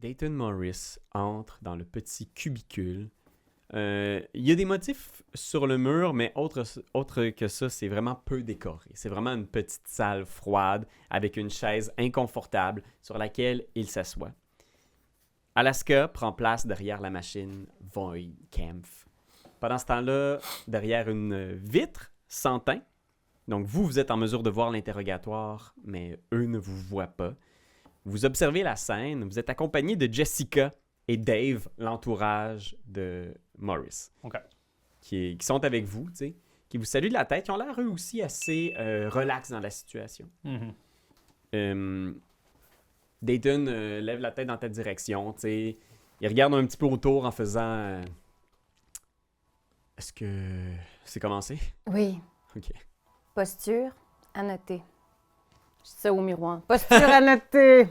Dayton Morris entre dans le petit cubicule. Il y a des motifs sur le mur, mais autre que ça, c'est vraiment peu décoré. C'est vraiment une petite salle froide avec une chaise inconfortable sur laquelle il s'assoit. Alaska prend place derrière la machine Voight-Kampff. Pendant ce temps-là, derrière une vitre sans teint, donc vous êtes en mesure de voir l'interrogatoire, mais eux ne vous voient pas. Vous observez la scène, vous êtes accompagné de Jessica et Dave, l'entourage de Morris, OK. qui sont avec vous, tu sais, qui vous saluent de la tête. Ils ont l'air eux aussi assez relax dans la situation. Dayton lève la tête dans ta direction, tu sais. Il regarde un petit peu autour en faisant... Est-ce que c'est commencé? Oui. OK. Posture à noter. Je dis ça au miroir. Posture à noter.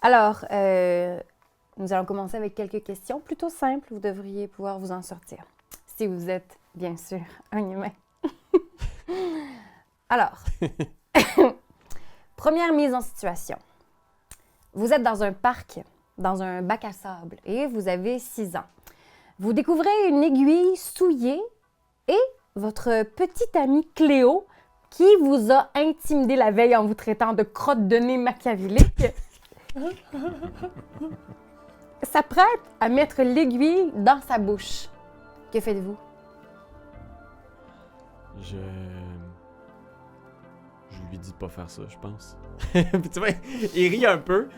Alors, nous allons commencer avec quelques questions plutôt simples. Vous devriez pouvoir vous en sortir. Si vous êtes, bien sûr, un humain. Alors, première mise en situation. Vous êtes dans un parc, dans un bac à sable, et vous avez 6 ans. Vous découvrez une aiguille souillée et votre petite amie Cléo, qui vous a intimidé la veille en vous traitant de crotte de nez machiavélique, s'apprête à mettre l'aiguille dans sa bouche. Que faites-vous? Je lui dis de pas faire ça, je pense. Puis tu vois, il rit un peu.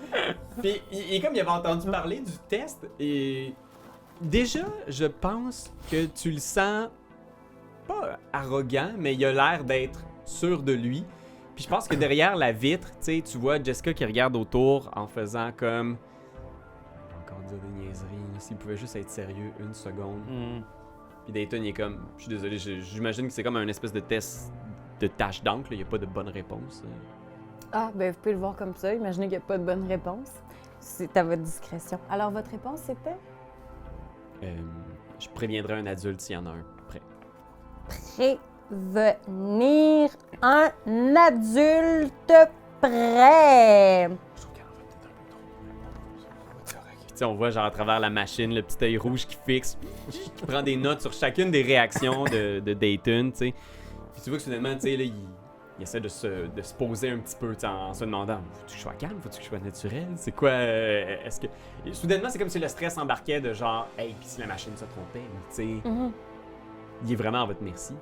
Puis il comme il avait entendu parler du test et déjà, je pense que tu le sens pas arrogant, mais il a l'air d'être sûr de lui. Puis je pense que derrière la vitre, tu sais, tu vois Jessica qui regarde autour en faisant comme... Il va encore dire des niaiseries, là, s'il pouvait juste être sérieux une seconde. Puis Dayton, il est comme... Je suis désolé, j'imagine que c'est comme un espèce de test de tache d'encre, il n'y a pas de bonne réponse. Ah, ben vous pouvez le voir comme ça. Imaginez qu'il n'y a pas de bonne réponse. C'est à votre discrétion. Alors, votre réponse, c'était? Je préviendrai un adulte s'il y en a un prêt. Prévenir un adulte prêt. Tu sais, on voit genre à travers la machine, le petit œil rouge qui fixe, qui prend des notes sur chacune des réactions de Dayton, tu sais. Puis tu vois que soudainement, tu sais, là, il essaie de se poser un petit peu, tu sais, en se demandant, faut-tu que je sois calme, faut-tu que je sois naturel, c'est quoi, est-ce que... Et soudainement, c'est comme si le stress embarquait de genre, hey, puis si la machine se trompait, tu sais, il est vraiment à votre merci.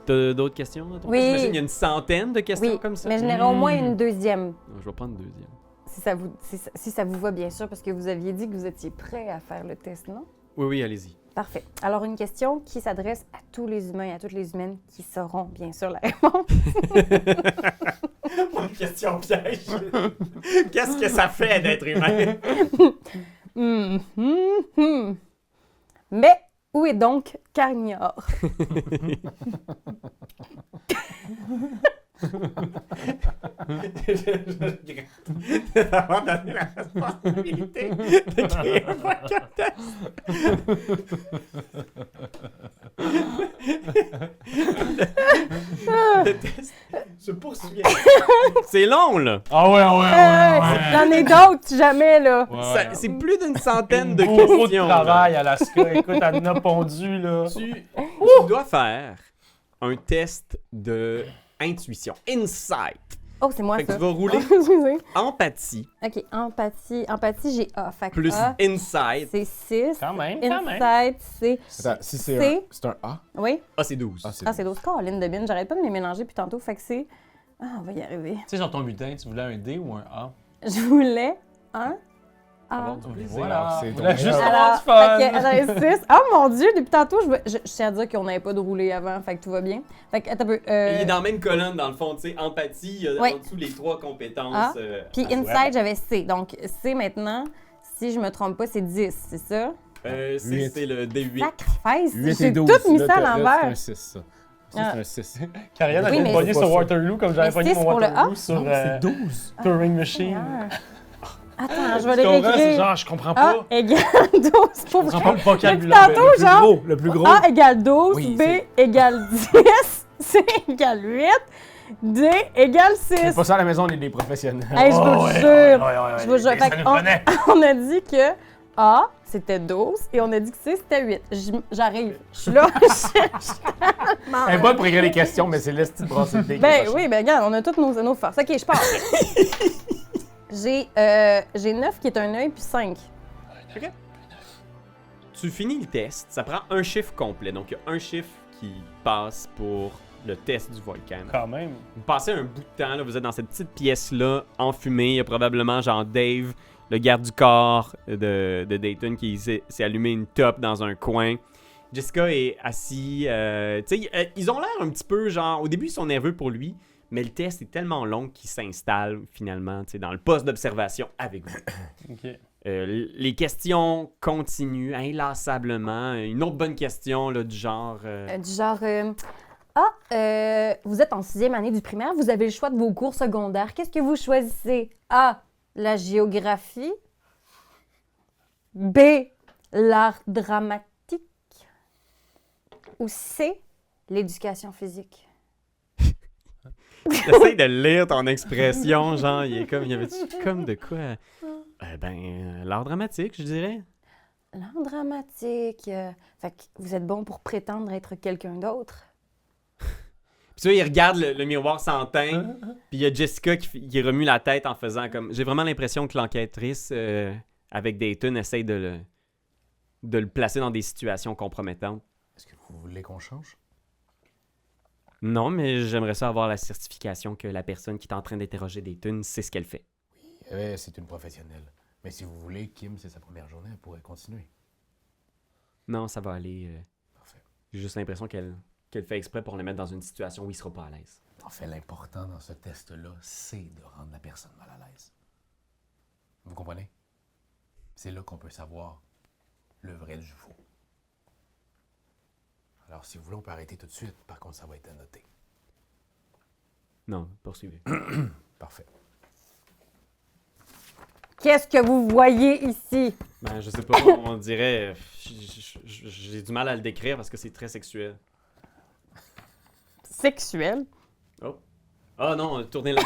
T'as d'autres questions? Oui. J'imagine qu'il y a une centaine de questions Oui, comme ça. mais j'en aurai au moins une deuxième. Non, je vais prendre une deuxième. Si ça vous va, bien sûr, parce que vous aviez dit que vous étiez prêt à faire le test, non? Oui, allez-y. Parfait. Alors, une question qui s'adresse à tous les humains et à toutes les humaines qui sauront, bien sûr, la réponse. Une question piège. Qu'est-ce que ça fait d'être humain? Mais où est donc Carnior? Je regrette d'avoir donné la responsabilité de créer un podcast. Le test se poursuit. C'est long, là. Ah ouais. J'en ai d'autres, si jamais, là. C'est plus d'une centaine de Beaucoup questions. de travail, Alaska. Écoute, elle en a pondu, là. Tu dois faire un test de intuition, insight. Oh, c'est moi, Fait que ça. tu vas rouler Excusez. empathie OK, empathie. Empathie, j'ai A. Fait que plus A, insight. c'est 6. Quand même. Insight, c'est... Attends, si C'est- c'est un A. Oui? Ah, c'est 12. Ah, c'est 12. Caroline de Bine. J'arrête pas de les mélanger puis tantôt. Fait que c'est... Ah, on va y arriver. Tu sais, genre ton bulletin, tu voulais un D ou un A? Je voulais un A. Avoir du plaisir. Voilà. C'est On voulait ton juste meilleur. avoir Alors, du fait fun. que j'avais 6. Oh mon Dieu, depuis tantôt, je tiens à dire qu'on n'avait pas de roulé avant, fait que tout va bien. Fait que, attends un peu. Il est dans la même colonne, dans le fond, tu sais, empathie, il y a Ouais. en dessous les 3 compétences. Ah. Puis à inside, j'avais C. Donc, C maintenant, si je me trompe pas, c'est 10, c'est ça? Huit. c'est le D8. Sacrifice! 8 et J'ai 12. tout mis Là, ça à là, l'envers. C'est un 6, ça. Ça, Ah. c'est un 6. Karianne Oui, avait mais pogné c'est sur pas ça. Waterloo comme j'avais Mais pogné six mon pour le Waterloo A? sur C'est 12. Turing Machine. Attends, je vais Tu les comprends? C'est réécrire. genre, je comprends A pas. égale 12 pour Je comprends vrai. pas le Depuis vocabulaire. tantôt, Le genre, plus gros. A égale 12, Oui, B c'est- égale 10, C égale 8, D égale 6. C'est pas ça à la maison, on est des professionnels. Hey, je vous le jure. Je vous le jure. Ça Fait nous qu'on- connaît. on a dit que A, c'était 12 et on a dit que C, c'était 8. J'arrive. Je suis là. Elle est bonne pour régler les questions, mais c'est l'esti de brasser le dé qui est Ben pas oui, ben regarde, on a toutes nos forces. OK, je pars. J'ai 9 qui est un œil puis 5. Tu finis le test, ça prend un chiffre complet. Donc, il y a un chiffre qui passe pour le test du volcan. Quand même. Vous passez un bout de temps, là, vous êtes dans cette petite pièce-là, enfumée. Il y a probablement genre Dave, le garde du corps de Dayton, qui s'est allumé une top dans un coin. Jessica est assis. Tu sais, ils ont l'air un petit peu genre. Au début, ils sont nerveux pour lui, mais le test est tellement long qu'il s'installe finalement dans le poste d'observation avec vous. OK. Les questions continuent inlassablement. Une autre bonne question là, du genre. Du genre, vous êtes en 6e année du primaire, vous avez le choix de vos cours secondaires. Qu'est-ce que vous choisissez? A, la géographie. B, l'art dramatique. Ou C, l'éducation physique. J'essaie de lire ton expression, genre, il y avait-tu comme de quoi? L'art dramatique, je dirais. L'art dramatique. Fait que vous êtes bon pour prétendre être quelqu'un d'autre. Puis tu vois, il regarde le miroir sans teint, puis il y a Jessica qui remue la tête en faisant comme... J'ai vraiment l'impression que l'enquêtrice, avec Dayton, essaye de le placer dans des situations compromettantes. Est-ce que vous voulez qu'on change? Non, mais j'aimerais ça avoir la certification que la personne qui est en train d'interroger Dayton sait ce qu'elle fait. C'est une professionnelle. Mais si vous voulez, Kim, c'est sa première journée, elle pourrait continuer. Non, ça va aller. Parfait. J'ai juste l'impression qu'elle fait exprès pour le mettre dans une situation où il sera pas à l'aise. En fait, l'important dans ce test-là, c'est de rendre la personne mal à l'aise. Vous comprenez? C'est là qu'on peut savoir le vrai du faux. Alors, si vous voulez, on peut arrêter tout de suite. Par contre, ça va être annoté. Non, poursuivez. Parfait. Qu'est-ce que vous voyez ici? Ben, je sais pas, on dirait... J'ai du mal à le décrire parce que c'est très sexuel. Sexuel. Oh. Ah non, tournez là.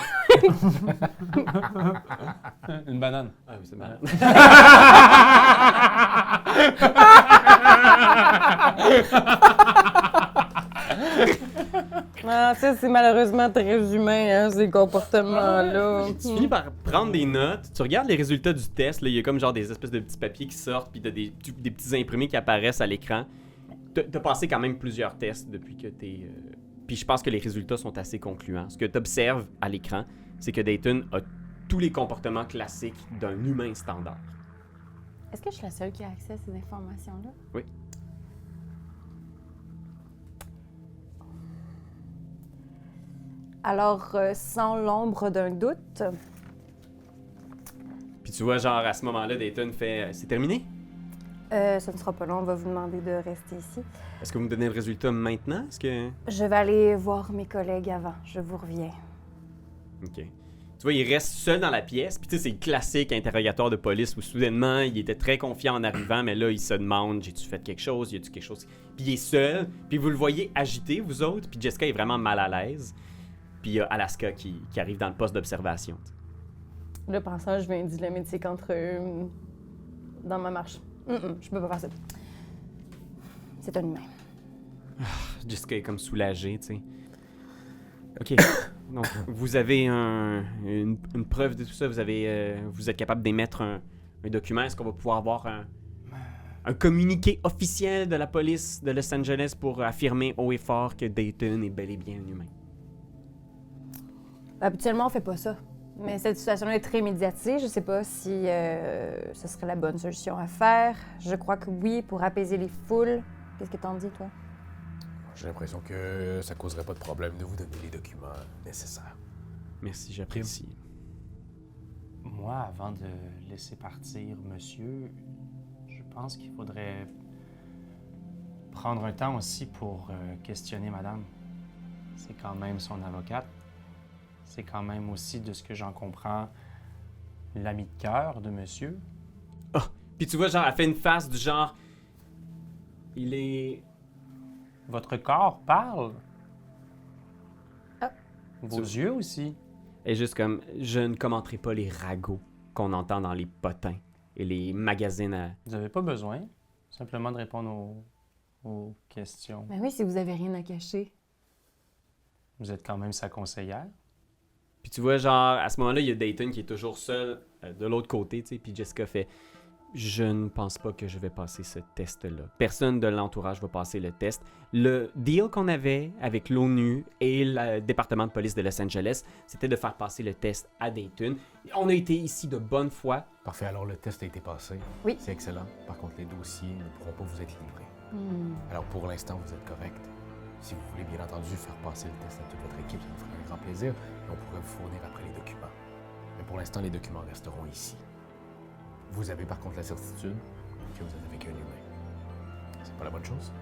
Une banane. Ah oui, c'est malade. Ah, ça, c'est malheureusement très humain, hein, ces comportements-là. Tu finis par prendre des notes, tu regardes les résultats du test, là, il y a comme genre des espèces de petits papiers qui sortent, puis t'as des petits imprimés qui apparaissent à l'écran. T'as passé quand même plusieurs tests depuis que t'es... Puis je pense que les résultats sont assez concluants. Ce que t'observes à l'écran, c'est que Dayton a tous les comportements classiques d'un humain standard. Est-ce que je suis la seule qui a accès à ces informations-là? Oui. Alors, sans l'ombre d'un doute, Puis tu vois, genre, à ce moment-là, Dayton fait « C'est terminé? ce ne sera pas long, on va vous demander de rester ici. Est-ce que vous me donnez le résultat maintenant? Est-ce que... » Je vais aller voir mes collègues avant, je vous reviens. OK. Tu vois, il reste seul dans la pièce. Puis tu sais, c'est le classique interrogatoire de police où soudainement, il était très confiant en arrivant, mais là, il se demande, j'ai-tu fait quelque chose? Y a-tu quelque chose? Puis il est seul. Puis vous le voyez agité, vous autres. Puis Jessica est vraiment mal à l'aise. Puis il y a Alaska qui arrive dans le poste d'observation. Le passage vient dilemmer de ses contre dans ma marche. Je peux pas faire ça. C'est un humain. Jessica est comme soulagée, tu sais. OK. Donc, vous avez une preuve de tout ça. Vous êtes capable d'émettre un document. Est-ce qu'on va pouvoir avoir un communiqué officiel de la police de Los Angeles pour affirmer haut et fort que Dayton est bel et bien un humain? Habituellement, on fait pas ça. Mais cette situation-là est très médiatisée. Je sais pas si ce serait la bonne solution à faire. Je crois que oui, pour apaiser les foules. Qu'est-ce que t'en dis, toi? J'ai l'impression que ça causerait pas de problème de vous donner les documents nécessaires. Merci, j'apprécie. Moi, avant de laisser partir monsieur, je pense qu'il faudrait prendre un temps aussi pour questionner madame. C'est quand même son avocate. C'est quand même aussi, de ce que j'en comprends, l'ami de cœur de monsieur. Ah! Puis tu vois, genre, elle fait une face du genre... Il est... Votre corps parle. Vos yeux aussi. Et juste comme, je ne commenterai pas les ragots qu'on entend dans les potins et les magazines à... Vous n'avez pas besoin. Simplement de répondre aux questions. Ben oui, si vous avez rien à cacher. Vous êtes quand même sa conseillère. Puis tu vois, genre, à ce moment-là, il y a Dayton qui est toujours seul de l'autre côté, tu sais, puis Jessica fait « Je ne pense pas que je vais passer ce test-là. Personne de l'entourage va passer le test. Le deal qu'on avait avec l'ONU et le département de police de Los Angeles, c'était de faire passer le test à Dayton. On a été ici de bonne foi. Parfait, alors le test a été passé. Oui. C'est excellent. Par contre, les dossiers ne pourront pas vous être livrés. Hmm. Alors pour l'instant, vous êtes correct. Si vous voulez bien entendu faire passer le test à toute votre équipe, ça nous ferait un grand plaisir et on pourrait vous fournir après les documents. Mais pour l'instant, les documents resteront ici. Vous avez par contre la certitude que vous êtes avec un humain. C'est pas la bonne chose?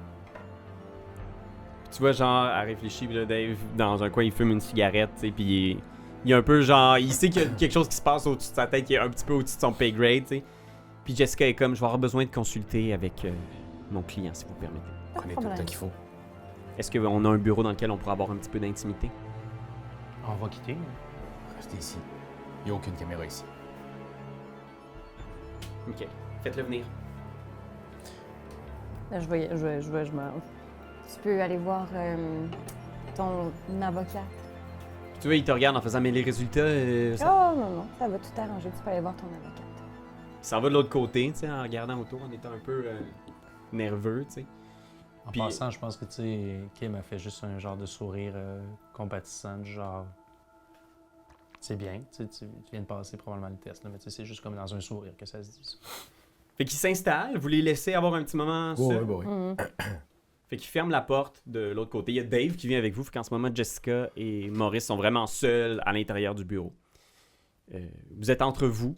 Tu vois, genre, elle réfléchit, puis là, Dave, dans un coin, il fume une cigarette, tu sais, puis il est un peu genre, il sait qu'il y a quelque chose qui se passe au-dessus de sa tête qui est un petit peu au-dessus de son pay grade, tu sais. Puis Jessica est comme, je vais avoir besoin de consulter avec mon client, si vous permettez. Prenez tout le problème. temps qu'il faut. Est-ce qu'on a un bureau dans lequel on pourra avoir un petit peu d'intimité? On va quitter. Restez ici. Il n'y a aucune caméra ici. Ok, faites-le venir. Là, je m'en... Tu peux aller voir ton avocat. Tu vois, il te regarde en faisant, mais les résultats, Oh non, ça va tout arranger. Tu peux aller voir ton avocat. il s'en va de l'autre côté, tu sais, en regardant autour, en étant un peu nerveux, tu sais. En Puis- passant, je pense que, tu sais, Kim a fait juste un genre de sourire compatissant, du genre... C'est bien, tu viens de passer probablement le test, là, mais tu sais, c'est juste comme dans un sourire que ça se dit. Ça. Fait qu'il s'installe, vous les laissez avoir un petit moment seul. oui. Mhm. Fait qu'il ferme la porte de l'autre côté. Il y a Dave qui vient avec vous, fait qu'en ce moment, Jessica et Maurice sont vraiment seuls à l'intérieur du bureau. Vous êtes entre vous,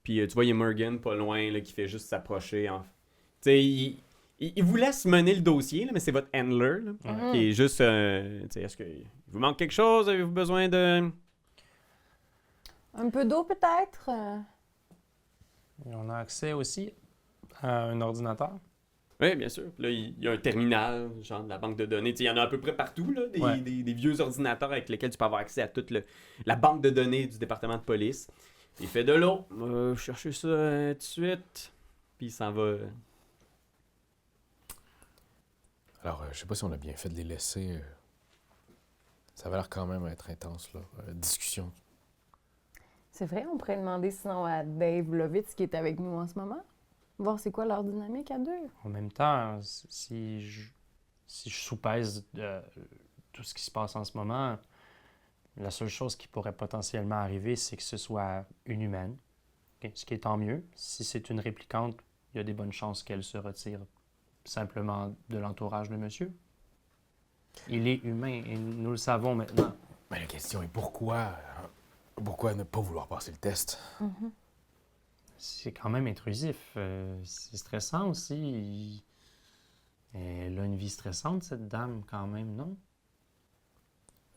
puis tu vois, il y a Morgan pas loin là, qui fait juste s'approcher. Tu sais, il vous laisse mener le dossier, là, mais c'est votre handler là, Mhm. qui est juste... tu sais, est-ce qu'il vous manque quelque chose? Avez-vous besoin de... Un peu d'eau peut-être? Et on a accès aussi à un ordinateur. Oui, bien sûr. Puis là, il y a un terminal, genre de la banque de données. Tu sais, il y en a à peu près partout, là, Ouais. des vieux ordinateurs avec lesquels tu peux avoir accès à toute la banque de données du département de police. Il fait de l'eau. Chercher ça tout de suite. Puis il s'en va. Alors, je sais pas si on a bien fait de les laisser. Ça va l'air quand même être intense, là. Discussion. C'est vrai, on pourrait demander sinon à Dave Lovitz qui est avec nous en ce moment. Voir c'est quoi leur dynamique à deux. En même temps, si je soupèse tout ce qui se passe en ce moment, la seule chose qui pourrait potentiellement arriver, c'est que ce soit une humaine. Ok? Ce qui est tant mieux. Si c'est une réplicante, il y a des bonnes chances qu'elle se retire simplement de l'entourage de monsieur. Il est humain et nous le savons maintenant. Mais la question est pourquoi ne pas vouloir passer le test? C'est quand même intrusif. C'est stressant aussi. Elle a une vie stressante, cette dame, quand même, non?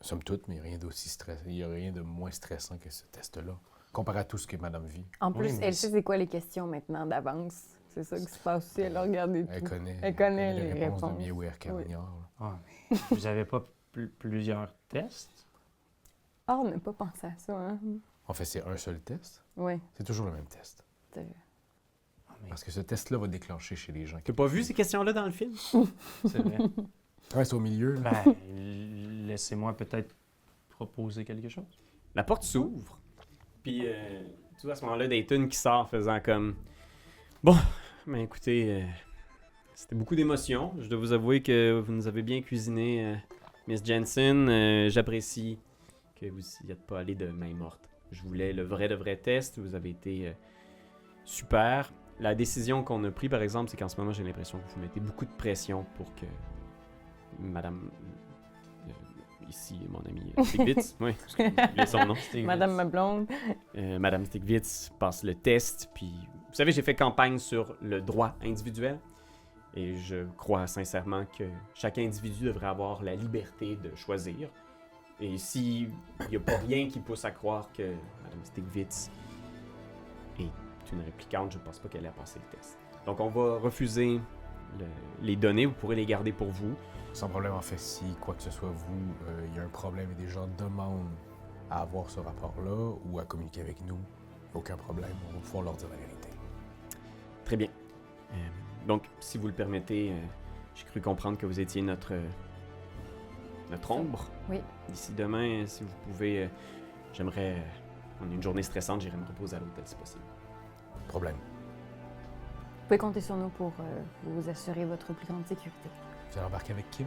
Somme toute, mais rien d'aussi stressant. Il n'y a rien de moins stressant que ce test-là, comparé à tout ce que madame vit. En Oui, plus, mais elle sait c'est quoi les questions maintenant d'avance. C'est ça qui se passe aussi. Elle a regardé Elle tout. connaît, Elle connaît les les réponses de réponses. Mieux Carmignard. là. Ah, mais vous avez pas plusieurs tests? Ah, on n'a pas pensé à ça, hein? En fait, c'est un seul test. Oui. C'est toujours le même test. c'est- Ah, mais Parce que ce test-là va déclencher chez les gens. T'as pas vu ces questions-là dans le film? c'est vrai. Ouais, c'est au milieu. Là. Ben, laissez-moi peut-être proposer quelque chose. La porte s'ouvre. Puis, tu vois, à ce moment-là, Dayton qui sort faisant comme... Bon, ben écoutez, c'était beaucoup d'émotions. Je dois vous avouer que vous nous avez bien cuisiné, Miss Jensen. J'apprécie que vous n'y êtes pas allé de main morte. Je voulais le vrai test. Vous avez été super. La décision qu'on a prise, par exemple, c'est qu'en ce moment, j'ai l'impression que vous mettez beaucoup de pression pour que Madame... ici, mon ami Stigvitz, oui, j'ai oublié son nom. Madame ma blonde. Madame Stigvitz passe le test, puis vous savez, j'ai fait campagne sur le droit individuel et je crois sincèrement que chaque individu devrait avoir la liberté de choisir. Et s'il n'y a pas rien qui pousse à croire que Madame Stigvitz est une réplicante, je ne pense pas qu'elle ait passé le test. Donc on va refuser les données, vous pourrez les garder pour vous. Sans problème, en fait, si quoi que ce soit vous, il y a un problème et des gens demandent à avoir ce rapport-là ou à communiquer avec nous, aucun problème, on va pouvoir leur dire la vérité. Très bien. Donc, si vous le permettez, j'ai cru comprendre que vous étiez notre ombre. Oui. D'ici demain, si vous pouvez, j'aimerais... on a une journée stressante, j'irai me reposer à l'hôtel si possible. Problème. Vous pouvez compter sur nous pour vous assurer votre plus grande sécurité. Vous allez embarquer avec Kim?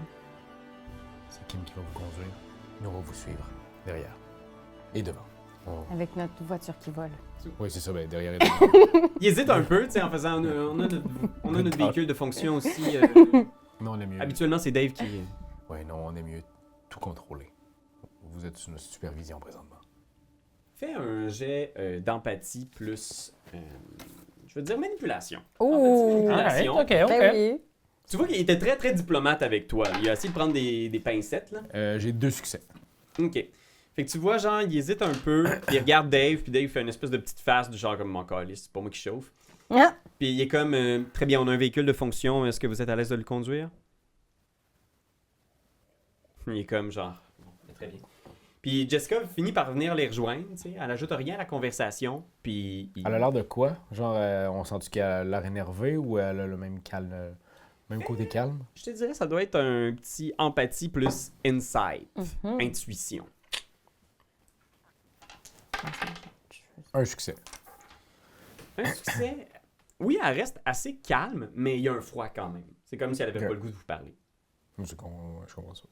C'est Kim qui va vous conduire. Nous, on va vous suivre derrière et devant. Avec notre voiture qui vole. Oui, c'est ça, ben, derrière et devant. Il hésite un peu, tu sais, en faisant... on a notre véhicule de fonction aussi. Non, on est mieux. Habituellement, c'est Dave qui... Oui, non, on est mieux tout contrôler. Vous êtes sous notre supervision présentement. Fais un jet d'empathie plus... je veux dire manipulation. Oh! Alright, Manipulation. OK. Ben oui. Tu vois qu'il était très, très diplomate avec toi. Il a essayé de prendre des pincettes, là. J'ai 2 succès. OK. Fait que tu vois, genre, il hésite un peu, puis il regarde Dave, puis Dave fait une espèce de petite face du genre comme mon calice, c'est pas moi qui chauffe. Ah! Puis il est comme, très bien, on a un véhicule de fonction, est-ce que vous êtes à l'aise de le conduire? Il est comme genre, bon, très bien. Puis Jessica finit par venir les rejoindre, tu sais, elle ajoute rien à la conversation, puis... Elle a l'air de quoi? Genre, on sent-tu qu'elle a l'air énervée ou elle a le même calme, même côté calme? Je te dirais, ça doit être un petit empathie plus insight, Mhm. intuition. Un succès. Un succès. Oui, elle reste assez calme, mais il y a un froid quand même. C'est comme si elle avait Ok. pas le goût de vous parler. Je comprends ça.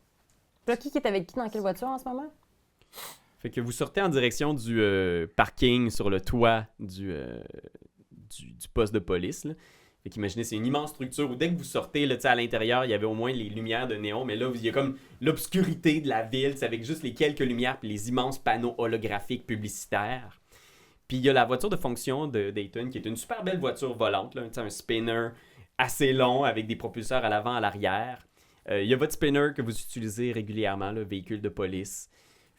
Toi, qui est avec qui dans quelle voiture en ce moment? Fait que vous sortez en direction du parking sur le toit du poste de police. Là. Fait qu'imaginez, c'est une immense structure où dès que vous sortez, là, tu sais, à l'intérieur, il y avait au moins les lumières de néon, mais là, il y a comme l'obscurité de la ville, tu sais, avec juste les quelques lumières puis les immenses panneaux holographiques publicitaires. Puis il y a la voiture de fonction de Dayton, qui est une super belle voiture volante, là, tu sais, un spinner assez long avec des propulseurs à l'avant, à l'arrière. Il y a votre spinner que vous utilisez régulièrement, le véhicule de police.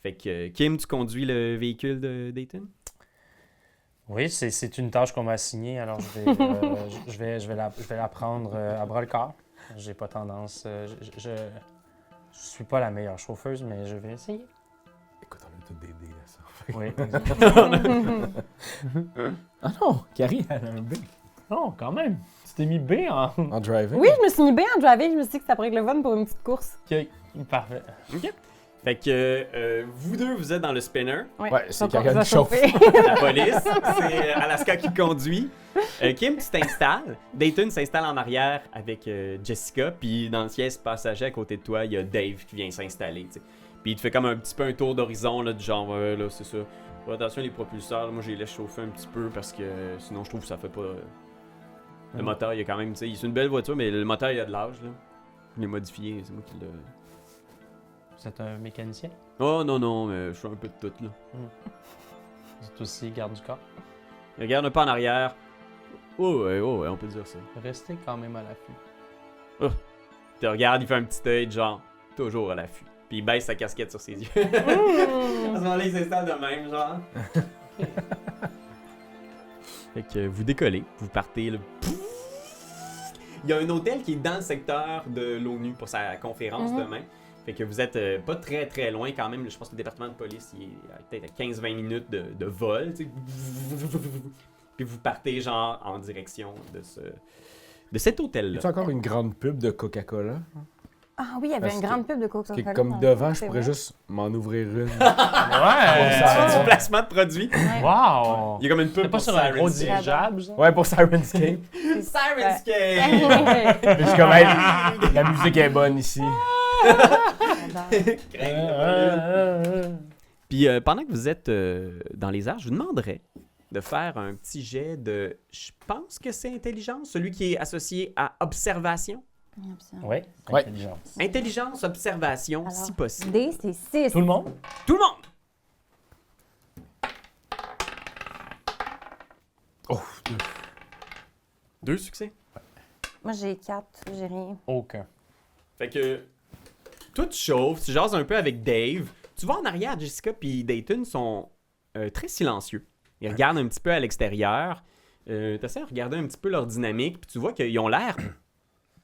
Fait que, Kim, tu conduis le véhicule de Dayton? Oui, c'est une tâche qu'on m'a assignée, alors je vais la prendre à bras le corps. J'ai pas tendance... je suis pas la meilleure chauffeuse, mais je vais essayer. Écoute, on a tout des dés à ça. Oui. Ah non, Carrie, elle a un B. Non, quand même. Tu t'es mis B en... En driving? Oui, je me suis mis bien en driving. Je me suis dit que ça pourrait être le fun pour une petite course. OK, parfait. OK. Fait que vous deux, vous êtes dans le spinner. Ouais, c'est Donc, on quelqu'un vous a qui chauffe. chauffé. La police, c'est Alaska qui conduit. Kim, tu t'installes. Dayton s'installe en arrière avec Jessica. Puis dans le siège passager à côté de toi, il y a Dave qui vient s'installer. T'sais. Puis il te fait comme un petit peu un tour d'horizon, là, du genre, là, c'est ça. Fais attention les propulseurs, là, moi je les laisse chauffer un petit peu parce que sinon je trouve que ça fait pas. Le moteur, il y a quand même, tu sais, c'est une belle voiture, mais le moteur, il y a de l'âge, là. Je l'ai modifié, c'est moi qui l'ai. Vous êtes un mécanicien? Oh non, non, mais je fais un peu de tout, là. Vous êtes aussi garde du corps? Il regarde un peu en arrière. Oh ouais, on peut dire ça. Restez quand même à l'affût. Il te regarde, il fait un petit œil, de genre, toujours à l'affût. Puis il baisse sa casquette sur ses yeux. À ce moment-là, il s'installe de même, genre. Fait que vous décollez, vous partez, là. Il y a un hôtel qui est dans le secteur de l'ONU pour sa conférence demain. Fait que vous êtes pas très très loin quand même. Je pense que le département de police il est peut-être à 15-20 minutes de vol. Tu sais. Puis vous partez genre en direction de cet hôtel-là. Tu as encore une grande pub de Coca-Cola? Ah oui, il y avait Parce une que- grande pub de Parce Coca-Cola. que comme dans le devant, fond, je c'est pourrais vrai. juste m'en ouvrir une. C'est Ouais! du placement de produit. Wow! Il y a comme une pub C'est pas pour sur un gros Sirenscape. dirigeable, ça? Ouais, pour Sirenscape. Sirenscape! Mais je suis comme, hey, la musique est bonne ici. Puis pendant que vous êtes dans les airs, je vous demanderais de faire un petit jet de... Je pense que c'est intelligence, celui qui est associé à observation. Oui, Ouais. intelligence. Intelligence, observation, Alors, si possible. D, c'est 6. Tout le monde? Tout le monde! Oh, 2 succès. Moi, j'ai 4. J'ai rien. Aucun. Fait que toi, tu chauffes, tu jases un peu avec Dave. Tu vas en arrière, Jessica puis Dayton sont très silencieux. Ils regardent un petit peu à l'extérieur. Tu essaies de regarder un petit peu leur dynamique, puis tu vois qu'ils ont l'air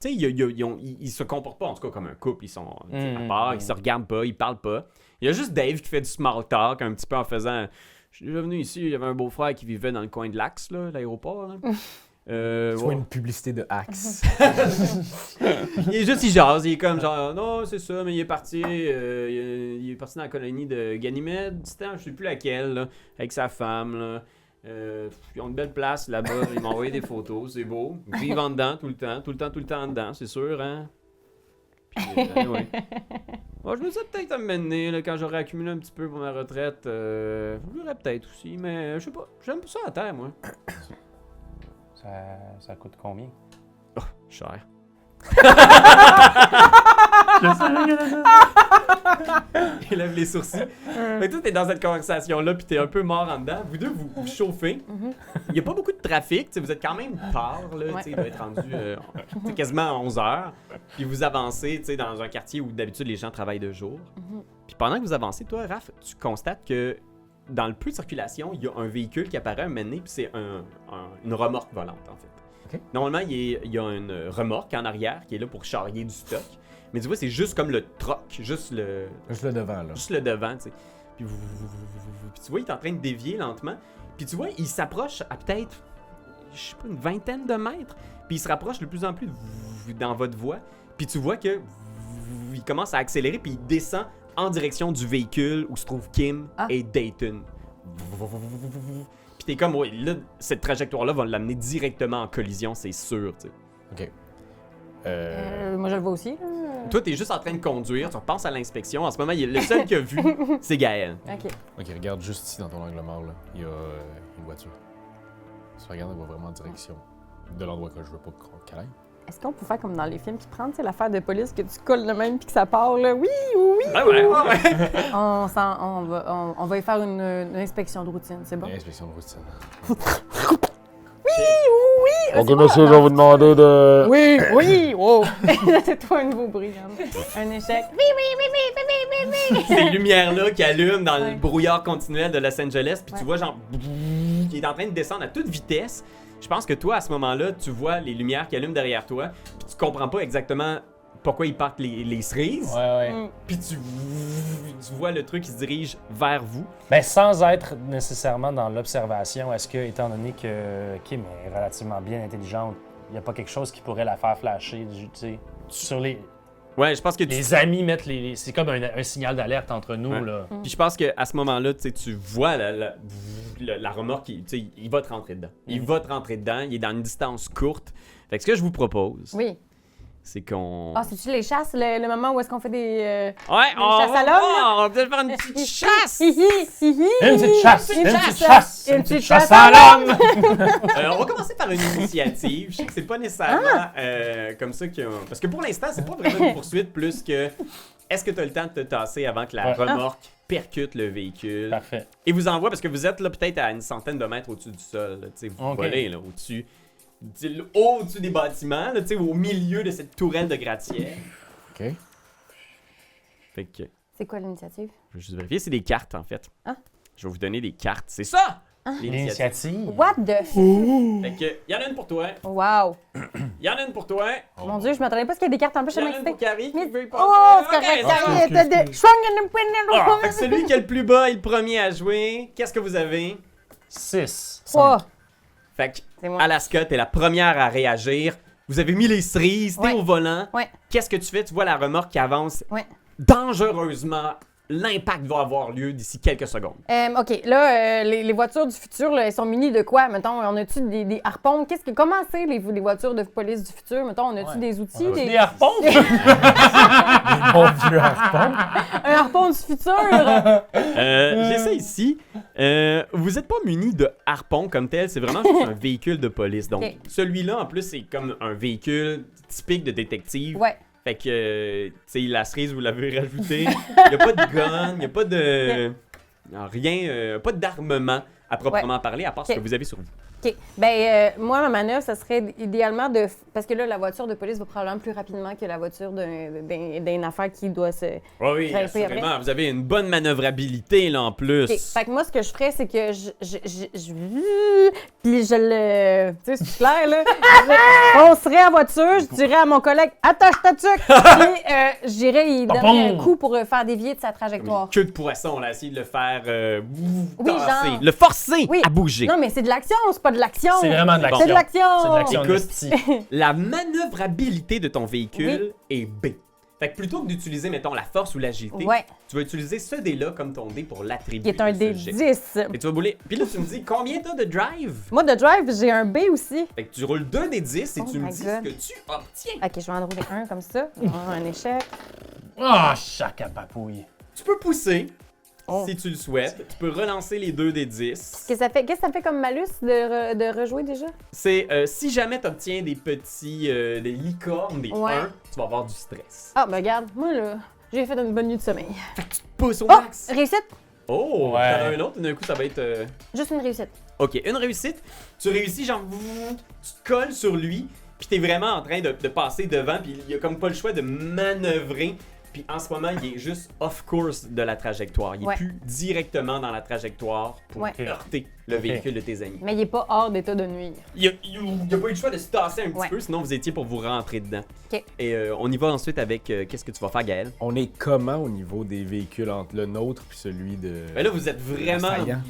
Tu sais, ils se comportent pas, en tout cas, comme un couple. Ils sont à part, ils se regardent pas, ils parlent pas. Il y a juste Dave qui fait du small talk un petit peu en faisant... Je suis déjà venu ici, il y avait un beau-frère qui vivait dans le coin de l'Axe, là, l'aéroport. Là. Tu vois une publicité de Axe. il jase, il est comme genre, non, c'est ça, mais il est parti dans la colonie de Ganymède, je sais plus laquelle, là, avec sa femme, là. Ils ont une belle place là-bas, ils m'ont envoyé des photos, c'est beau. Ils vivent en dedans tout le temps dedans, c'est sûr, hein. Puis, ouais. Bon, je me disais peut-être à me mener, là, quand j'aurais accumulé un petit peu pour ma retraite, je l'aurais peut-être aussi, mais je sais pas, j'aime pas ça à terre, moi. Ça coûte combien? Oh, cher. Il lève les sourcils. Fait que toi, t'es dans cette conversation-là, puis t'es un peu mort en dedans. Vous deux, vous chauffez. Il n'y a pas beaucoup de trafic. Vous êtes quand même tard. Là, Ouais. Il doit être rendu quasiment à 11 heures. Puis vous avancez dans un quartier où d'habitude les gens travaillent de jour. Puis pendant que vous avancez, toi, Raph, tu constates que dans le peu de circulation, il y a un véhicule qui apparaît un moment donné, puis c'est une remorque volante, en fait. Okay. Normalement, il y a une remorque en arrière qui est là pour charrier du stock. Mais tu vois, c'est juste comme le troc, juste le devant, là. juste le devant, tu sais. Puis, puis tu vois, il est en train de dévier lentement. Puis tu vois, il s'approche à peut-être, je sais pas, une vingtaine de mètres. Puis il se rapproche de plus en plus dans votre voie. Puis tu vois que il commence à accélérer, puis il descend en direction du véhicule où se trouvent Kim et Dayton. Puis t'es comme, ouais, là, cette trajectoire-là va l'amener directement en collision, c'est sûr, tu sais. OK. Moi, je le vois aussi. Là. Toi, t'es juste en train de conduire, tu repenses à l'inspection. En ce moment, le seul qui a vu, c'est Gaël. OK. OK, regarde juste ici dans ton angle mort, là. Il y a une voiture. Si tu regardes, elle va vraiment en direction de l'endroit que je veux pas qu'elle aille. Est-ce qu'on peut faire comme dans les films qui prennent l'affaire de police que tu colles le même puis que ça part là? Oui, oui, oui. Ouais. On va y faire une inspection de routine, c'est bon? Inspection de routine. Oui! OK, monsieur, je vais vous demander de... Oui! Wow! C'est toi un nouveau bruit, hein. Un échec. Oui! Ces lumières-là qui allument dans Ouais. le brouillard continuel de Los Angeles, puis Ouais. tu vois genre qui est en train de descendre à toute vitesse. Je pense que toi, à ce moment-là, tu vois les lumières qui allument derrière toi, puis tu comprends pas exactement pourquoi ils partent les cerises, Ouais. puis tu vois le truc qui se dirige vers vous. Ben, sans être nécessairement dans l'observation, est-ce que, étant donné que Kim est relativement bien intelligente, il n'y a pas quelque chose qui pourrait la faire flasher, tu sais, sur les... Ouais, je pense que tu... Les amis mettent c'est comme un signal d'alerte entre nous, Ouais. là. Puis je pense qu'à ce moment-là, tu vois la remorque, il va te rentrer dedans. Il va te rentrer dedans, il est dans une distance courte. Fait que ce que je vous propose, Oui. c'est qu'on... Ah, c'est-tu les chasses, le moment où est-ce qu'on fait des... Ouais, on chasse à l'homme, va peut-être faire une petite chasse! Hihi, hihi. Une petite chasse! Une Une chasse! petite chasse! Une Une petite petite chasse chasse à à l'homme! On va commencer par une initiative. Je sais que c'est pas nécessairement comme ça que... Parce que pour l'instant, c'est pas vraiment une poursuite plus que... Est-ce que tu as le temps de te tasser avant que la Ouais. remorque percute le véhicule? Parfait. Et vous envoie, parce que vous êtes là peut-être à une centaine de mètres au-dessus du sol. Là, vous Ok. volez là, au-dessus au-dessus des bâtiments, là, au milieu de cette tourelle de gratte-ciel. OK. Fait que, C'est quoi l'initiative? je vais juste vérifier, c'est des cartes en fait. Ah. Je vais vous donner des cartes. C'est ça! L'initiative. What the f... Fait que, y en a une pour toi, Wow! y en a une pour toi, Mon Dieu, je m'attendais pas à ce qu'il y ait des cartes en plus, y je en a une pour Carrie qui veut y passer. Oh, c'est Ok, correct, ça ça va. y est, t'as de... Strong Ah, independent fait que celui qui est le plus bas est le premier à jouer. Qu'est-ce que vous avez? 6. 3. Fait que, C'est moi. Alaska, t'es la première à réagir. Vous avez mis les cerises, t'es Ouais. au volant. Ouais. Qu'est-ce que tu fais? Tu vois la remorque qui avance Ouais. dangereusement. L'impact va avoir lieu d'ici quelques secondes. OK, là, les voitures du futur, là, elles sont munies de quoi? Mettons, on a-tu des harpons? Comment c'est les voitures de police du futur? Mettons, on a-tu des outils? Des harpons? Mon vieux harpon. Un harpon du futur? J'ai ça ici. Vous n'êtes pas muni de harpon comme tel, c'est vraiment juste un véhicule de police. Donc, Ok. celui-là, en plus, c'est comme un véhicule typique de détective. Ouais. Fait que, tu sais, la cerise, vous l'avez rajouté. Il n'y a pas de gun, il n'y a pas de... rien, pas d'armement à proprement parler, à part ce Ok. que vous avez sur vous. OK. Moi, ma manœuvre, ça serait idéalement de... Parce que là, la voiture de police va probablement plus rapidement que la voiture d'une affaire qui doit se... Oui, Grimper assurément. après. Vous avez une bonne manœuvrabilité, là, en plus. OK. Fait que moi, ce que je ferais, c'est que puis je le... Tu sais, c'est clair, là. On serait en voiture, je dirais à mon collègue « Attache ta tuque! » Puis j'irais y donner un coup pour faire dévier de sa trajectoire. Queue de poisson, là, essayer de le faire Oui, tasser. genre. Le forcer Oui. à bouger. Non, mais c'est de l'action, c'est pas de l'action! C'est vraiment de l'action. C'est de l'action! C'est de l'action Écoute, esti. La manœuvrabilité de ton véhicule est B. Fait que plutôt que d'utiliser, mettons, la force ou l'agilité, Ouais, tu vas utiliser ce dé-là comme ton dé pour l'attribuer. qui est un de dé ce jet. 10. Et tu vas bouler. Puis là, tu me dis combien t'as de drive? Moi, de drive, j'ai un B aussi. Fait que tu roules 2 des 10 et Oh tu me my dis God. ce que tu obtiens. OK, je vais en rouler un comme ça. Un échec. Ah, chaque à papouille. Tu peux pousser Oh. si tu le souhaites. Tu peux relancer les 2 des 10. Qu'est-ce que ça fait comme malus de rejouer déjà? C'est si jamais tu obtiens des petits des licornes, des Ouais. 1, tu vas avoir du stress. Ah, ben regarde, moi là, j'ai fait une bonne nuit de sommeil. Pousse au Oh! max. Réussite? Oh, Ouais. t'en as un autre, d'un coup ça va être. Juste une réussite. Ok, une réussite. Tu réussis, genre, tu te colles sur lui, puis t'es vraiment en train de passer devant, puis il a comme pas le choix de manœuvrer. Puis en ce moment, il est juste off course de la trajectoire. Il est Ouais. plus directement dans la trajectoire pour Ouais. heurter le véhicule de tes amis. Mais il est pas hors d'état de nuire. Il a pas eu le choix de se tasser un petit Ouais. peu, sinon vous étiez pour vous rentrer dedans. Ok. Et on y va ensuite avec qu'est-ce que tu vas faire, Gaël? On est comment au niveau des véhicules entre le nôtre puis celui de... Ben là, vous êtes vraiment Assaillant.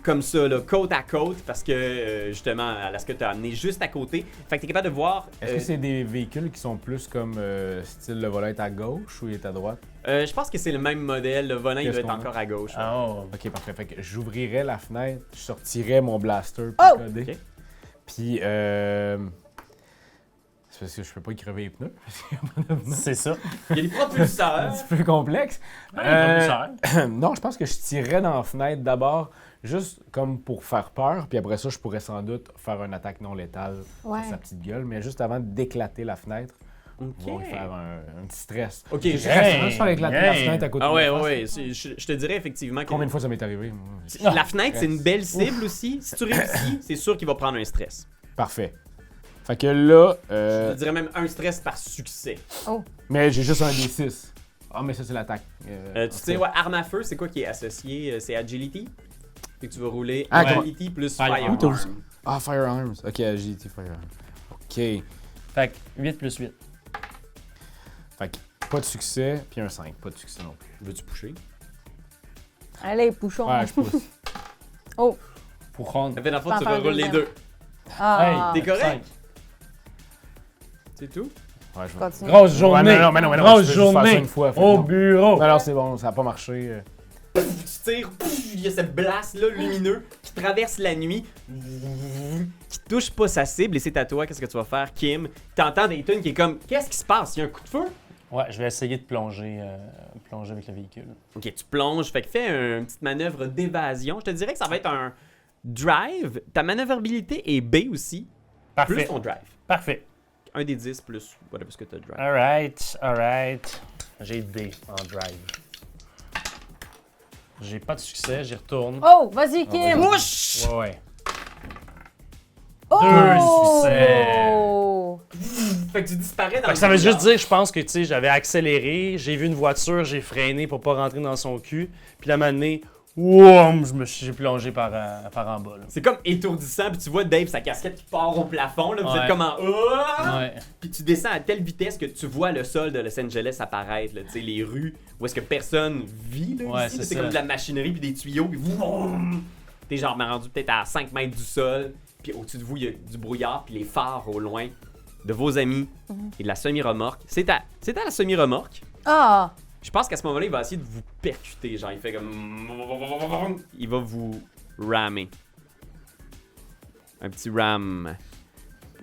comme ça, là, côte à côte, parce que justement, Alaska t'a amené juste à côté. Fait que t'es capable de voir. Est-ce que c'est des véhicules qui sont plus comme style le volant est à gauche ou il est à droite? Je pense que c'est le même modèle. Le volant, il Qu'est-ce doit être qu'on a? encore à gauche. Ah, oh. Ok, parfait. Fait que j'ouvrirais la fenêtre, je sortirais mon blaster Oh! codé. Ok. Puis, c'est parce que je peux pas y crever les pneus. C'est ça. Il y a des C'est un propulseurs. petit peu complexe. Non, je pense que je tirerais dans la fenêtre d'abord, juste comme pour faire peur. Puis après ça, je pourrais sans doute faire une attaque non létale Ouais. sur sa petite gueule. Mais juste avant d'éclater la fenêtre, Ok. on va lui faire un petit stress. Ok, Je je- reste juste faire éclater la Hey. fenêtre à côté Ah de ouais, ma face. ouais. Je te dirais effectivement que. Combien de fois ça m'est arrivé? moi? La fenêtre, c'est une belle cible aussi. Si tu réussis, c'est sûr qu'il va prendre un stress. Parfait. Fait que là, Je te dirais même un stress par succès. mais j'ai juste un D6. Ah, mais ça, c'est l'attaque. Tu sais, ouais, arme à feu, c'est quoi qui est associé? C'est agility? Fait que tu vas rouler Ah, agility plus Firearm. firearm. Ah, Firearms. Ok, agility Firearms. Ok. Fait que 8 plus 8. Fait que pas de succès, puis un 5. Pas de succès non plus. Veux-tu pousser? Allez, pouchon. Ouais, je pousse. Pour rendre. Ça fait dans le fond, T'en tu fais un reroules les deuxième. deux. Ah, Hey, t'es correct? 5. C'est tout? Ouais, je vais. continue. Grosse journée. Ouais, mais non, Grosse je peux juste faire ça journée. une fois, fait Au non. bureau. Non, c'est bon, ça n'a pas marché. Tu tires, il y a cette blast-là lumineux qui traverse la nuit, qui touche pas sa cible, et c'est à toi, qu'est-ce que tu vas faire, Kim? T'entends Dayton qui est comme, qu'est-ce qui se passe? Il y a un coup de feu? Ouais, je vais essayer de plonger avec le véhicule. Ok, tu plonges, fait que fais une petite manœuvre d'évasion. Je te dirais que ça va être un drive. Ta manœuvrabilité est B aussi, plus Parfait. ton drive. Parfait. Un des 10 plus whatever ce que t'as de drive. Alright. J'ai D en drive. J'ai pas de succès, j'y retourne. Oh, vas-y, Kim! Mouche! Ouais. Oh! Fait que tu disparais dans Fait le que ça veut juste brouillard. dire, je pense que, tu sais, j'avais accéléré, j'ai vu une voiture, j'ai freiné pour pas rentrer dans son cul. Puis là, maintenant, wouam, j'ai plongé par en bas, là. C'est comme étourdissant, puis tu vois Dave, sa casquette qui part au plafond, là, vous Ouais. êtes comme en Ouais. Puis tu descends à telle vitesse que tu vois le sol de Los Angeles apparaître, là, tu sais, les rues où est-ce que personne vit, là, Ouais, ici, c'est c'est ça. comme de la machinerie puis des tuyaux, puis vroom! T'es genre rendu peut-être à 5 mètres du sol, puis au-dessus de vous, il y a du brouillard, puis les phares au loin de vos amis et de la semi-remorque. C'est à la semi-remorque. Ah! Je pense qu'à ce moment-là, il va essayer de vous percuter, genre, il fait comme... Il va vous rammer. Un petit ram.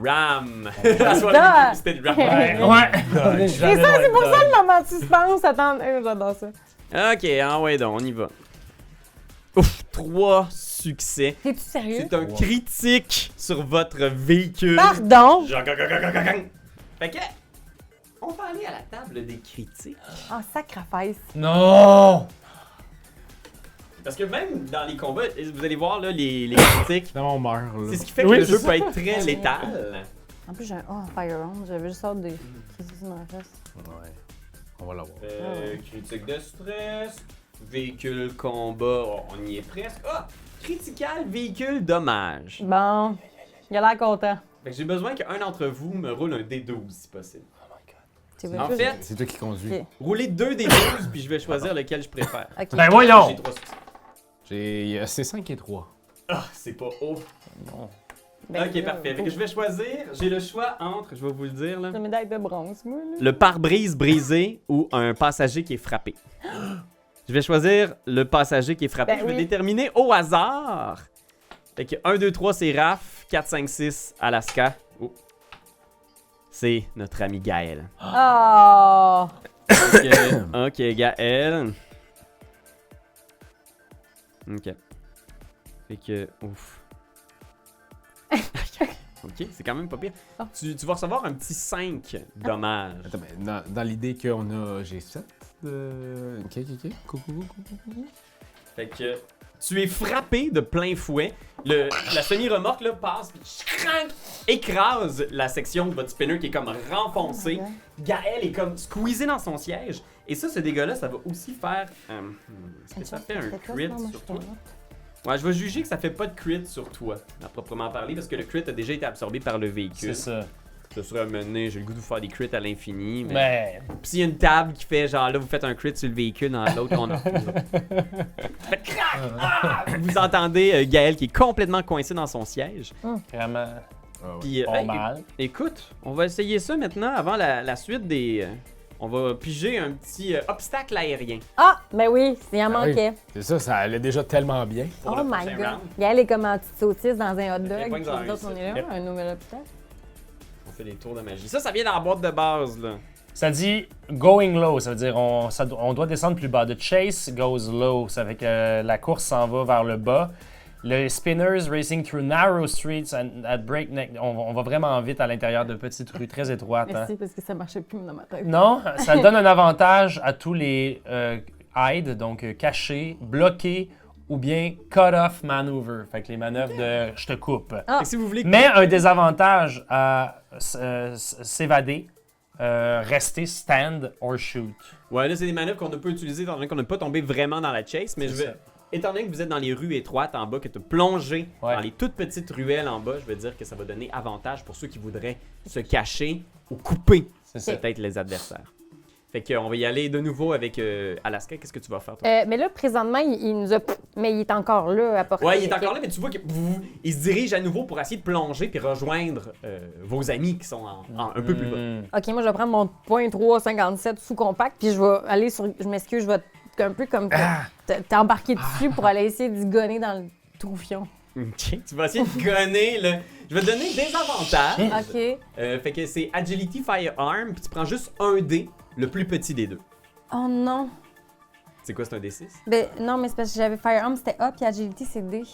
Ram! La soirée de publicité de ram. Ouais. Et ça, c'est pour ça le moment de suspense. Attends, j'adore ça. Ok, ah ouais donc, on y va. Ouf, 3 succès. T'es-tu sérieux? C'est un critique sur votre véhicule. Pardon? Fait que, on va aller à la table des critiques. Ah, sacrifice. Non! Parce que même dans les combats, vous allez voir là, les critiques, Finalement, on meurt, là. c'est ce qui fait que Oui, le c'est jeu ça. peut être très létal. En plus, j'ai un A en Firearms. J'avais juste hâte de crisser ça dans la face. Ouais. On va l'avoir. Critique de stress, véhicule combat, oh, on y est presque. Ah! Critical véhicule dommage. Bon, il a l'air content. Fait que j'ai besoin qu'un d'entre vous me roule un D12 si possible. Oh my god. Tu veux En plus? fait, C'est toi qui conduis. Ok. roulez 2 D12 puis je vais choisir lequel je préfère. Ok. Ben voyons! J'ai 3 succès. C'est 5 et 3. Ah, c'est pas haut. Non. Ben, Ok, là, parfait. Fait que je vais choisir, j'ai le choix entre, je vais vous le dire là, La médaille de bronze, moi, là. le pare-brise brisé ou un passager qui est frappé. Je vais choisir le passager qui est frappé. Ben Je vais oui. déterminer au hasard. Fait que 1, 2, 3, c'est Raph. 4, 5, 6, Alaska. Oh. C'est notre ami Gaël. Oh! Ok, Gaël. Ok. Fait que, ouf. Ok, c'est quand même pas pire. Oh. Tu vas recevoir un petit 5 dommages. Attends, mais dans l'idée qu'on a. J'ai 7 de. Ok. Coucou. Fait que tu es frappé de plein fouet. La semi-remorque là passe puis crank, écrase la section de votre spinner qui est comme renfoncée. Gaël est comme squeezé dans son siège. Et ça, ce dégât-là, ça va aussi faire. Est-ce que ça fait un crit sur toi? Ouais, je vais juger que ça fait pas de crit sur toi, à proprement parler, parce que le crit a déjà été absorbé par le véhicule. C'est ça. Ce serait amené, j'ai le goût de vous faire des crits à l'infini. Mais... Mais. Puis s'il y a une table qui fait genre là, vous faites un crit sur le véhicule, dans l'autre, on a. Fait crac! Ah! Vous entendez Gaël qui est complètement coincé dans son siège. Vraiment. Puis, Pas hey, mal. écoute, on va essayer ça maintenant avant la suite des. On va piger un petit obstacle aérien. Ah! Ben oui, il en Ah oui. manquait. C'est ça, ça allait déjà tellement bien. Pour Oh le my prochain god. round. Gaël est comme en petite saucisse dans un hot Les dog. points Puis dans nous autres, un on est là, Yep. un nouvel hôpital. On fait des tours de magie. Ça vient dans la boîte de base, là. Ça dit going low, ça veut dire on doit descendre plus bas. The chase goes low, ça fait que la course s'en va vers le bas. Le spinners racing through narrow streets at breakneck. On va vraiment vite à l'intérieur de petites rues très étroites. Hein. Merci, parce que ça marchait plus dans ma tête. Non, ça donne un avantage à tous les hide, donc cachés, bloqués ou bien cut-off maneuver. Fait que les manœuvres de je te coupe. Ah. Fait que si vous voulez. Mais un désavantage à s'évader, rester, stand or shoot. Ouais, là, c'est des manœuvres qu'on ne peut utiliser étant donné qu'on n'est pas tombé vraiment dans la chase, mais C'est je vais. ça. Étant donné que vous êtes dans les rues étroites en bas, que tu as plongé Ouais. dans les toutes petites ruelles en bas, je veux dire que ça va donner avantage pour ceux qui voudraient se cacher ou couper C'est ça. peut-être les adversaires. Fait qu'on va y aller de nouveau avec Alaska. Qu'est-ce que tu vas faire, toi? Mais là, présentement, il nous a... Mais il est encore là à porter. Ouais, il est encore là, mais tu vois qu'il se dirige à nouveau pour essayer de plonger puis rejoindre vos amis qui sont un peu plus bas. OK, moi, je vais prendre mon .357 sous compact, puis je vais aller sur... Je m'excuse, je vais un peu comme t'embarquer dessus pour aller essayer d'y gonner dans le troufion. Ok, tu vas essayer de gonner, là. Je vais te donner des avantages. OK. Fait que c'est Agility Firearm, puis tu prends juste un dé, le plus petit des deux. Oh non. C'est quoi, c'est un D6? Ben non, mais c'est parce que j'avais Firearm, c'était A, puis Agility, c'est D.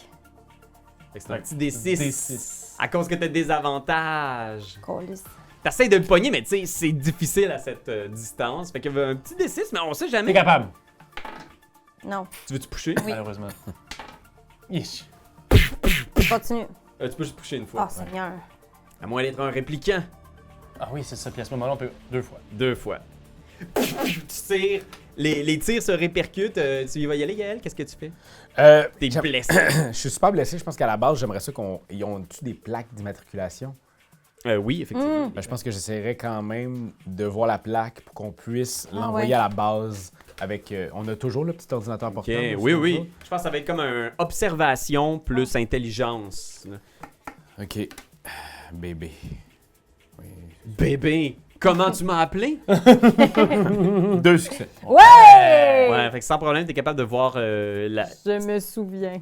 Fait que c'est un petit D6. À cause que t'as des avantages. Câlisse. T'essayes de le pogner, mais tu sais, c'est difficile à cette distance. Fait que un petit D6, mais on sait T'es jamais. capable, Non. Tu veux-tu pusher? Oui. malheureusement. Yeesh. Continue. Tu peux juste pusher une Oh, fois. Seigneur. À moins d'être un répliquant. Ah oui, c'est ça. Puis à ce moment-là, on peut 2 fois. 2 fois. Tu tires. Les tirs se répercutent. Tu y vas y aller, Gaël? Qu'est-ce que tu fais? T'es blessé. Je suis super blessé. Je pense qu'à la base, j'aimerais ça qu'ils ont-tu des plaques d'immatriculation? Oui, effectivement. Ben, je pense que j'essaierais quand même de voir la plaque pour qu'on puisse l'envoyer ouais. à la base avec... on a toujours le petit ordinateur Ok, portable. oui, aussi, oui. Je pense que ça va être comme un observation plus intelligence. là. ça? OK. Bébé. Oui. Bébé, comment tu m'as appelé? 2 succès. Ouais! Ouais, fait que sans problème, t'es capable de voir la. Je me souviens.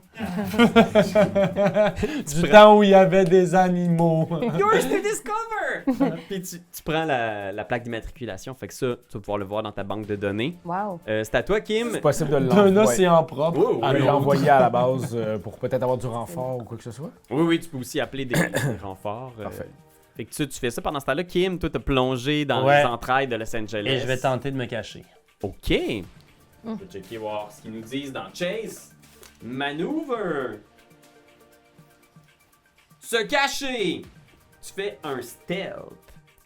Du temps où il y avait des animaux. Yours to discover! Puis tu prends la plaque d'immatriculation, fait que ça, tu vas pouvoir le voir dans ta banque de données. Wow. C'est à toi, Kim. C'est possible de D'un l'envoyer. océan propre. Oh, à oui. l'autre. L'envoyer à la base pour peut-être avoir du renfort ou quoi que ce soit. Oui, oui, tu peux aussi appeler des renforts. Parfait. Fait que tu fais ça pendant ce temps-là. Kim, toi, t'as plongé dans Ouais. les entrailles de Los Angeles. Et je vais tenter de me cacher. OK. Je vais checker voir ce qu'ils nous disent dans Chase. Maneuver. Se cacher. Tu fais un stealth.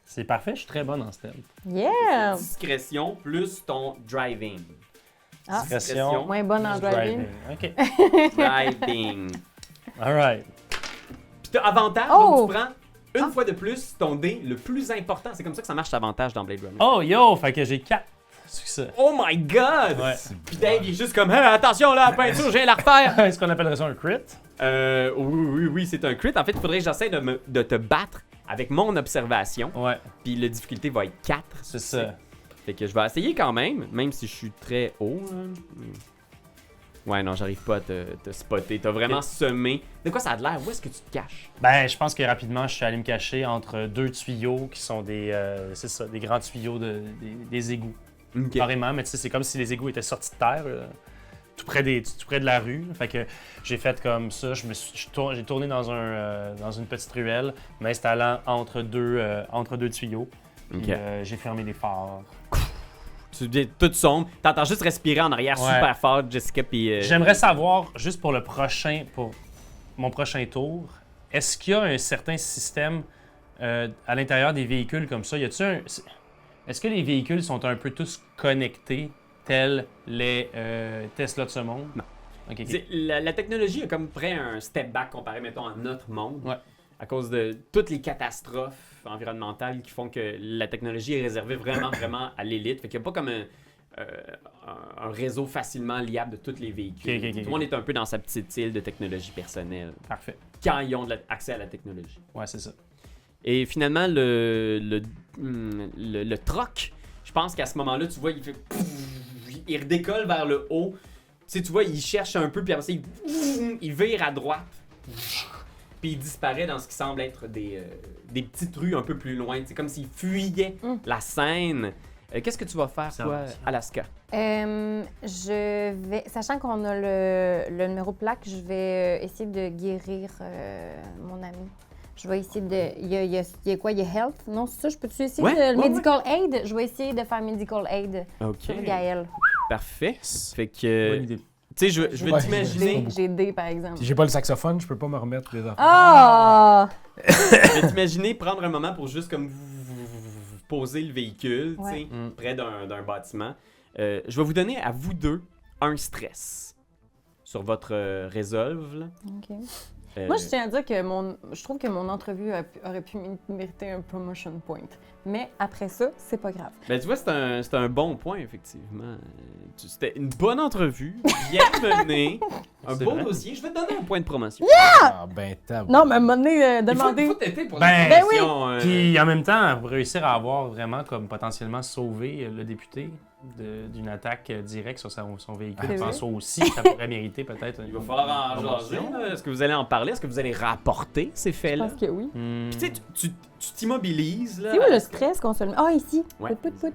C'est parfait, je suis très bonne en stealth. Yeah! Discrétion plus ton driving. Ah. Discrétion. Moins bonne en plus driving. OK. Driving. All right. Puis t'as avantage, Oh! donc tu prends une fois de plus ton dé le plus important. C'est comme ça que ça marche l'avantage dans Blade Runner. Oh, yo! Fait que j'ai 4 succès. Oh my god! Ouais. Puis Dave, il est juste comme, hey, attention là, la peinture, je viens la refaire! Est-ce qu'on appellerait ça un crit? Oui, c'est un crit. En fait, il faudrait que j'essaie de te battre avec mon observation. Ouais, Puis la difficulté va être 4. c'est ça. Fait que je vais essayer quand même si je suis très haut. Là. Ouais, non, j'arrive pas à te spotter. T'as vraiment semé. De quoi ça a de l'air? Où est-ce que tu te caches? Ben, je pense que rapidement, je suis allé me cacher entre 2 tuyaux qui sont des, c'est ça, des grands tuyaux des égouts. Ok. Carrément, mais tu sais, c'est comme si les égouts étaient sortis de terre, tout près de la rue. Fait que j'ai fait comme ça. J'ai tourné dans une petite ruelle, m'installant entre deux tuyaux. Puis, Ok. j'ai fermé les phares. Tu deviens tout sombre. T'entends juste respirer en arrière Ouais. super fort, Jessica. Puis. J'aimerais savoir, juste pour mon prochain tour, est-ce qu'il y a un certain système à l'intérieur des véhicules comme ça? Est-ce que les véhicules sont un peu tous connectés, tels les Tesla de ce monde? Non. Ok, ok. La technologie a comme près un step back comparé, mettons, à notre monde. Ouais. À cause de toutes les catastrophes environnementales qui font que la technologie est réservée vraiment, vraiment à l'élite. Fait qu'il n'y a pas comme un réseau facilement liable de tous les véhicules. Ok, ok, ok, Tout le monde est un peu dans sa petite île de technologie personnelle Parfait. quand ils ont accès à la technologie. Ouais, c'est ça. Et finalement, le troc, je pense qu'à ce moment-là, tu vois, il fait... Il redécolle vers le haut. Tu sais, tu vois, il cherche un peu, puis après ça, il vire à droite. Puis il disparaît dans ce qui semble être des petites rues un peu plus loin. C'est comme s'il fuyait la scène. Qu'est-ce que tu vas faire, toi, Alaska? Je vais, sachant qu'on a le numéro de plaque, je vais essayer de guérir mon ami. Je vais essayer de. Il y a quoi? Il y a health? Non, c'est ça? Je peux-tu essayer de. Medical aid? Je vais essayer de faire medical aid sur Gaël. Parfait. Fait que. Bonne idée. Tu sais, je vais Ouais. t'imaginer. J'ai D, par exemple. Si j'ai pas le saxophone, je peux pas me remettre des affaires. Ah! Je vais t'imaginer prendre un moment pour juste comme poser le véhicule, tu sais, Ouais. près d'un bâtiment. Je vais vous donner à vous deux un stress sur votre résolve. Là. OK. Moi, je tiens à dire que je trouve que mon entrevue aurait pu mériter un promotion point. Mais après ça, c'est pas grave. Ben, tu vois, c'est un bon point, effectivement. C'était une bonne entrevue, bien menée, un C'est beau vrai. dossier. Je vais te donner un point de promotion. Ah, ben, tab. Non, mais à un moment donné, Il faut demander. t'aider pour Ben, la oui. promotion. Puis en même temps, réussir à avoir vraiment comme potentiellement sauvé le député d'une attaque directe sur son véhicule. C'est Je pense vrai? aussi que ça pourrait mériter peut-être. Il va falloir en jaser. Là. Est-ce que vous allez en parler? Est-ce que vous allez rapporter ces Je faits-là? pense que oui. Hmm. Puis tu sais, tu t'immobilises. Là. C'est où le stress qu'on se le met? Ah, ici. Ouais. Pout, pout, pout.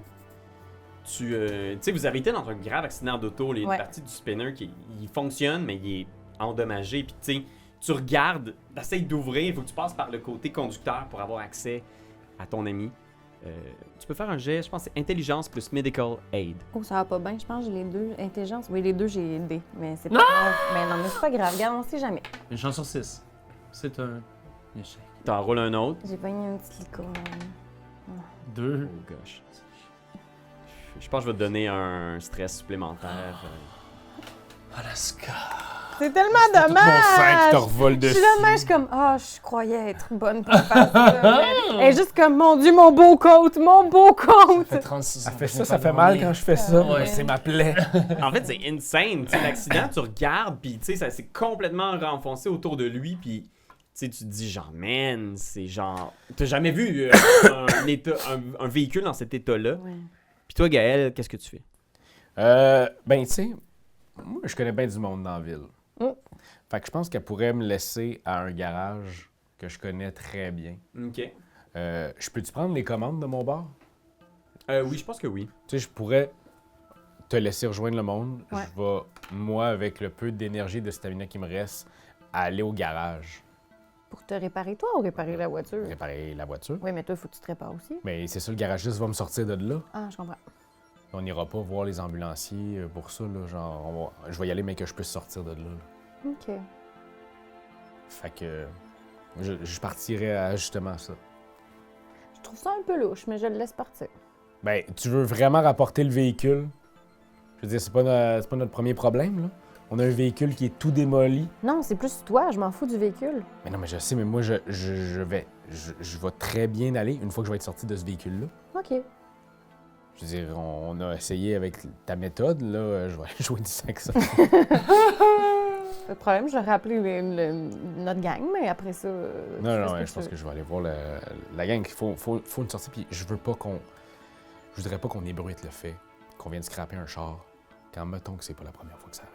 Tu sais, vous avez été dans un grave accident d'auto. Il y a Ouais. une partie du spinner qui il fonctionne, mais il est endommagé. Puis tu sais, tu regardes, t'essayes d'ouvrir. Il faut que tu passes par le côté conducteur pour avoir accès à ton ami. Tu peux faire un jet, je pense que c'est intelligence plus medical aid. Oh, ça va pas bien. Je pense que j'ai les deux. Intelligence. Oui, les deux, j'ai D. Mais c'est pas grave. Mais non, mais c'est pas grave. Regarde, on sait jamais. Une chance sur 6. C'est un échec. T'en roules un autre. J'ai pogné un petit licorne. 2. Oh gosh. Je pense que je vais te donner un stress supplémentaire. Alaska. C'est tellement Mon 5 te dommage! revole Je dessus. suis là de même, je suis comme, ah, je croyais être bonne pour faire ça. Elle est juste comme, mon Dieu, mon beau coat, mon beau coat! 36 Ça fait ça, ça fait mal quand je fais ça. Ouais. C'est ma plaie. En fait, c'est insane. Tu sais, l'accident, tu regardes, puis tu sais, ça s'est complètement renfoncé autour de lui, puis tu sais, tu te dis, genre, man, c'est genre. T'as jamais vu un véhicule dans cet état-là. Ouais. Puis toi, Gaël, qu'est-ce que tu fais? Ben, tu sais, moi, je connais bien du monde dans la ville. Mm. Fait que je pense qu'elle pourrait me laisser à un garage que je connais très bien. Ok. Je peux-tu prendre les commandes de mon bar? Oui, je pense que oui. Tu sais, je pourrais te laisser rejoindre le monde. Ouais. Je vais, moi, avec le peu d'énergie et de stamina qui me reste, aller au garage, Pour te réparer toi ou réparer la voiture? réparer la voiture. Oui, mais toi, il faut que tu te répares aussi. Mais c'est ça, le garagiste va me sortir de là. Ah, je comprends. On n'ira pas voir les ambulanciers pour ça, là. Genre, je vais y aller, mais que je puisse sortir de là. OK. Fait que je partirai à justement ça. Je trouve ça un peu louche, mais je le laisse partir. Ben, tu veux vraiment rapporter le véhicule? Je veux dire, c'est pas notre premier problème, là. On a un véhicule qui est tout démoli. Non, c'est plus toi, je m'en fous du véhicule. Mais non, mais je sais, mais moi, je vais très bien aller une fois que je vais être sorti de ce véhicule-là. OK. Je veux dire, on a essayé avec ta méthode, là, je vais aller jouer du sexe. Pas de problème, je vais rappeler notre gang, mais après ça... Non, non, ouais, je pense que je vais aller voir la gang. Il faut une sortie, puis je voudrais pas qu'on ébruite le fait qu'on vienne scraper un char quand, mettons, que c'est pas la première fois que ça arrive.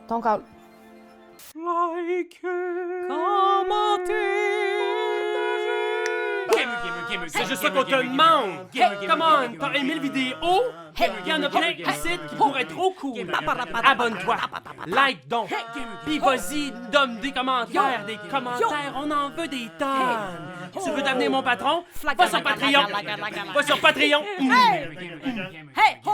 Ton call. C'est juste ça qu'on te demande! Hey, come on! T'as aimé le vidéo? Il y en a plein ici qui pourraient être trop cool! Abonne-toi! Like donc! Puis vas-y, donne des commentaires! Des commentaires, on en veut des tonnes! Tu veux devenir mon patron? Va sur Patreon! Va sur Patreon! Hey ho!